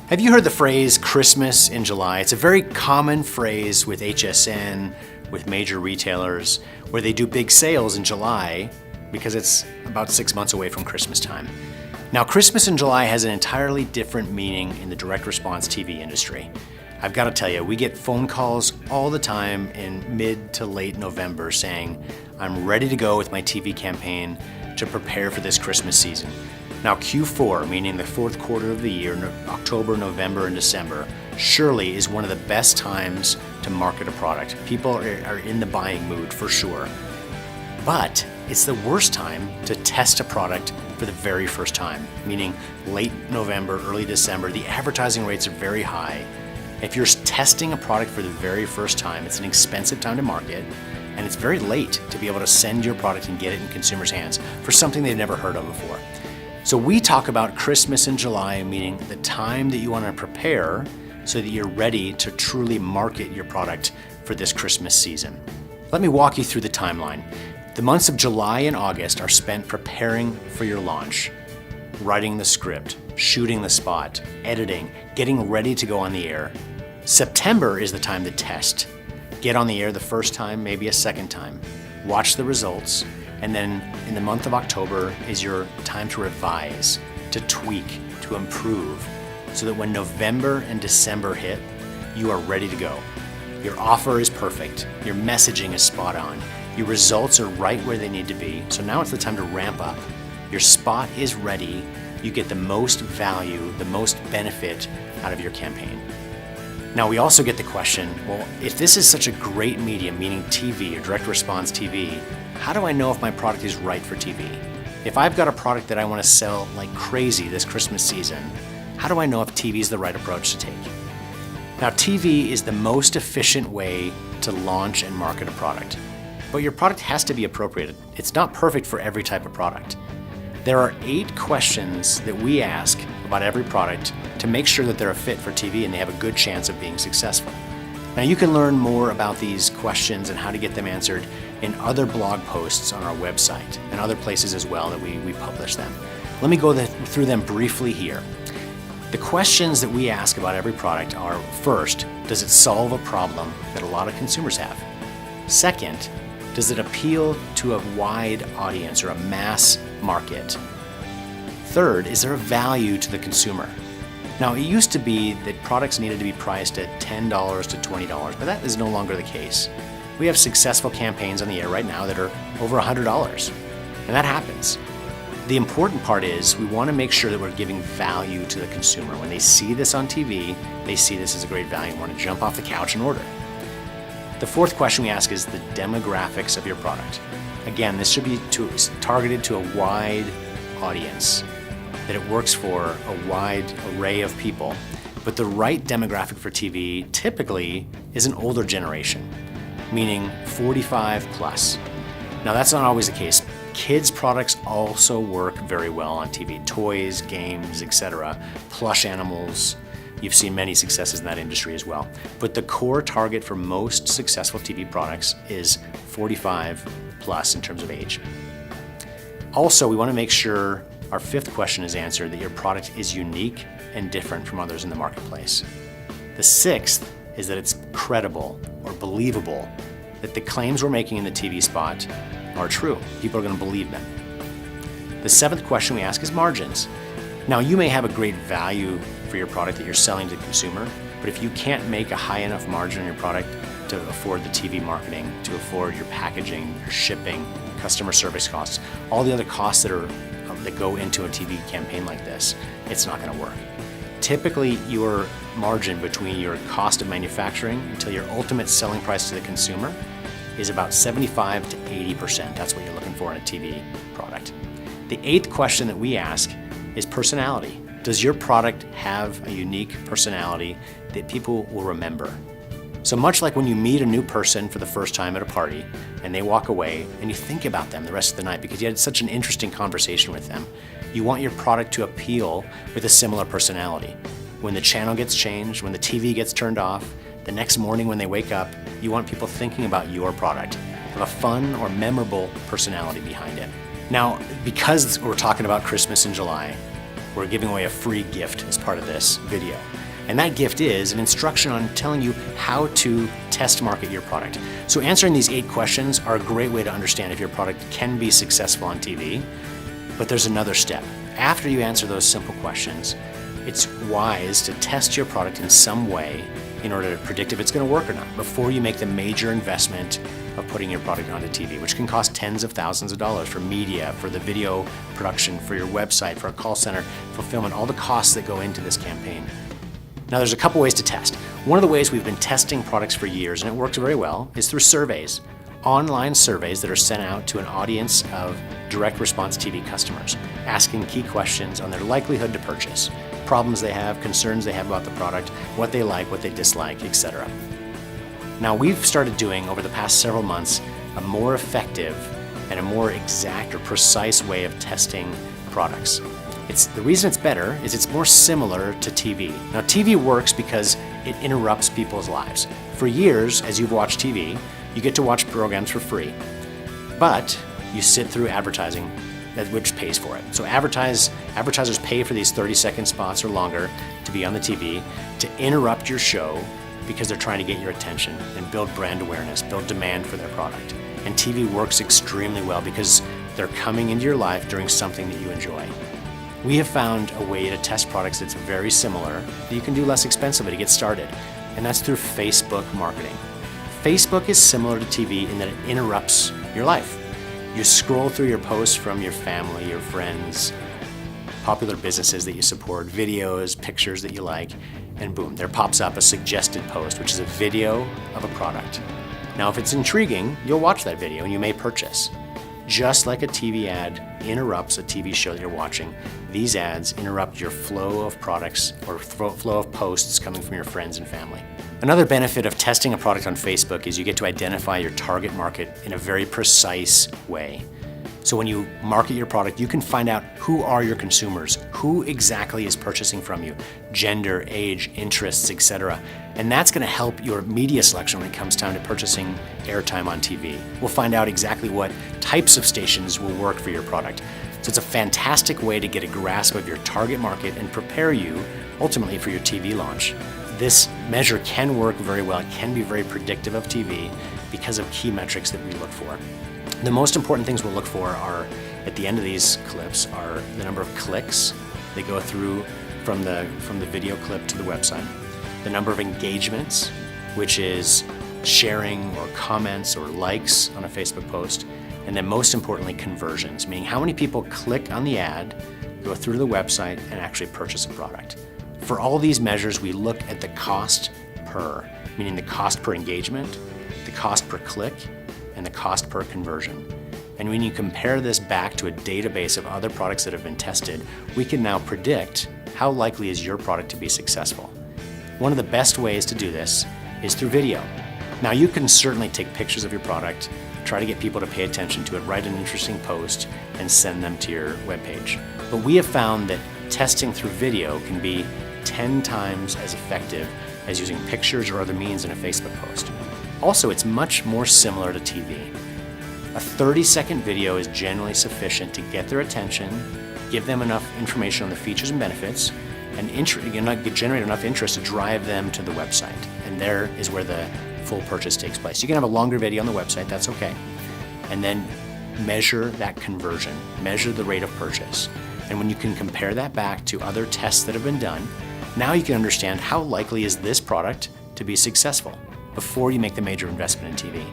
Have you heard the phrase Christmas in July? It's a very common phrase with HSN, with major retailers, where they do big sales in July because it's about 6 months away from Christmas time. Now, Christmas in July has an entirely different meaning in the direct response TV industry. I've got to tell you, we get phone calls all the time in mid to late November saying, I'm ready to go with my TV campaign to prepare for this Christmas season. Now, Q4, meaning the fourth quarter of the year, October, November, and December, surely is one of the best times to market a product. People are in the buying mood for sure. But it's the worst time to test a product for the very first time, meaning late November, early December. The advertising rates are very high. If you're testing a product for the very first time, it's an expensive time to market, and it's very late to be able to send your product and get it in consumers' hands for something they've never heard of before. So we talk about Christmas in July, meaning the time that you want to prepare so that you're ready to truly market your product for this Christmas season. Let me walk you through the timeline. The months of July and August are spent preparing for your launch, writing the script, shooting the spot, editing, getting ready to go on the air. September is the time to test. Get on the air the first time, maybe a second time. Watch the results. And then in the month of October is your time to revise, to tweak, to improve, so that when November and December hit, you are ready to go. Your offer is perfect. Your messaging is spot on. Your results are right where they need to be. So now it's the time to ramp up. Your spot is ready. You get the most value, the most benefit out of your campaign. Now, we also get the question, well, if this is such a great medium, meaning TV or direct response TV, how do I know if my product is right for TV? If I've got a product that I want to sell like crazy this Christmas season, how do I know if TV is the right approach to take? Now, TV is the most efficient way to launch and market a product, but your product has to be appropriate. It's not perfect for every type of product. There are 8 questions that we ask about every product to make sure that they're a fit for TV and they have a good chance of being successful. Now, you can learn more about these questions and how to get them answered in other blog posts on our website and other places as well that we publish them. Let me go through them briefly here. The questions that we ask about every product are, first, does it solve a problem that a lot of consumers have? Second, does it appeal to a wide audience or a mass market? Third, is there a value to the consumer? Now, it used to be that products needed to be priced at $10 to $20, but that is no longer the case. We have successful campaigns on the air right now that are over $100, and that happens. The important part is we want to make sure that we're giving value to the consumer. When they see this on TV, they see this as a great value and want to jump off the couch and order. The fourth question we ask is the demographics of your product. Again, this should be targeted to a wide audience, that it works for a wide array of people. But the right demographic for TV typically is an older generation, meaning 45 plus. Now, that's not always the case. Kids products also work very well on TV. Toys, games, etc., plush animals. You've seen many successes in that industry as well. But the core target for most successful TV products is 45 plus in terms of age. Also, we want to make sure our fifth question is answered, that your product is unique and different from others in the marketplace. The sixth is that it's credible or believable, that the claims we're making in the TV spot are true. People are going to believe them. The seventh question we ask is margins. Now, you may have a great value for your product that you're selling to the consumer, but if you can't make a high enough margin on your product to afford the TV marketing, to afford your packaging, your shipping, customer service costs, all the other costs that go into a TV campaign like this, it's not going to work. Typically, your margin between your cost of manufacturing until your ultimate selling price to the consumer is about 75 to 80%. That's what you're looking for in a TV product. The eighth question that we ask is personality. Does your product have a unique personality that people will remember? So much like when you meet a new person for the first time at a party and they walk away and you think about them the rest of the night because you had such an interesting conversation with them, you want your product to appeal with a similar personality. When the channel gets changed, when the TV gets turned off, the next morning when they wake up, you want people thinking about your product, have a fun or memorable personality behind it. Now, because we're talking about Christmas in July, we're giving away a free gift as part of this video. And that gift is an instruction on telling you how to test market your product. So answering these 8 questions are a great way to understand if your product can be successful on TV. But there's another step. After you answer those simple questions, it's wise to test your product in some way in order to predict if it's going to work or not before you make the major investment of putting your product onto TV, which can cost tens of thousands of dollars for media, for the video production, for your website, for a call center, fulfillment, all the costs that go into this campaign. Now there's a couple ways to test. One of the ways we've been testing products for years, and it works very well, is through surveys. Online surveys that are sent out to an audience of direct response TV customers, asking key questions on their likelihood to purchase, problems they have, concerns they have about the product, what they like, what they dislike, etc. Now we've started doing, over the past several months, a more effective and a more exact or precise way of testing products. The reason it's better is it's more similar to TV. Now TV works because it interrupts people's lives. For years, as you've watched TV, you get to watch programs for free, but you sit through advertising which pays for it. So advertisers pay for these 30-second spots or longer to be on the TV to interrupt your show because they're trying to get your attention and build brand awareness, build demand for their product. And TV works extremely well because they're coming into your life during something that you enjoy. We have found a way to test products that's very similar that you can do less expensively to get started, and that's through Facebook marketing. Facebook is similar to TV in that it interrupts your life. You scroll through your posts from your family, your friends, popular businesses that you support, videos, pictures that you like, and boom, there pops up a suggested post, which is a video of a product. Now, if it's intriguing, you'll watch that video and you may purchase. Just like a TV ad interrupts a TV show that you're watching, these ads interrupt your flow of products or flow of posts coming from your friends and family. Another benefit of testing a product on Facebook is you get to identify your target market in a very precise way. So when you market your product, you can find out who are your consumers, who exactly is purchasing from you, gender, age, interests, etc. And that's going to help your media selection when it comes time to purchasing airtime on TV. We'll find out exactly what types of stations will work for your product. So it's a fantastic way to get a grasp of your target market and prepare you ultimately for your TV launch. This measure can work very well. It can be very predictive of TV because of key metrics that we look for. The most important things we'll look for are, at the end of these clips, are the number of clicks that go through from the video clip to the website, the number of engagements, which is sharing or comments or likes on a Facebook post, and then most importantly, conversions, meaning how many people click on the ad, go through the website, and actually purchase a product. For all these measures, we look at the cost per, meaning the cost per engagement, the cost per click, and the cost per conversion. And when you compare this back to a database of other products that have been tested, we can now predict how likely is your product to be successful. One of the best ways to do this is through video. Now you can certainly take pictures of your product, try to get people to pay attention to it, write an interesting post, and send them to your webpage. But we have found that testing through video can be 10 times as effective as using pictures or other means in a Facebook post. Also, it's much more similar to TV. A 30-second video is generally sufficient to get their attention, give them enough information on the features and benefits, and generate enough interest to drive them to the website. And there is where the full purchase takes place. You can have a longer video on the website, that's okay. And then measure that conversion, measure the rate of purchase. And when you can compare that back to other tests that have been done, now you can understand how likely is this product to be successful before you make the major investment in TV.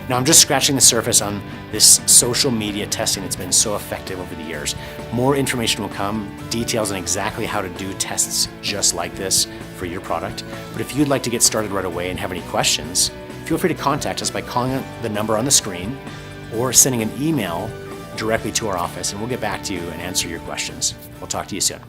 Now I'm just scratching the surface on this social media testing that's been so effective over the years. More information will come, details on exactly how to do tests just like this for your product. But if you'd like to get started right away and have any questions, feel free to contact us by calling the number on the screen or sending an email directly to our office, and we'll get back to you and answer your questions. We'll talk to you soon.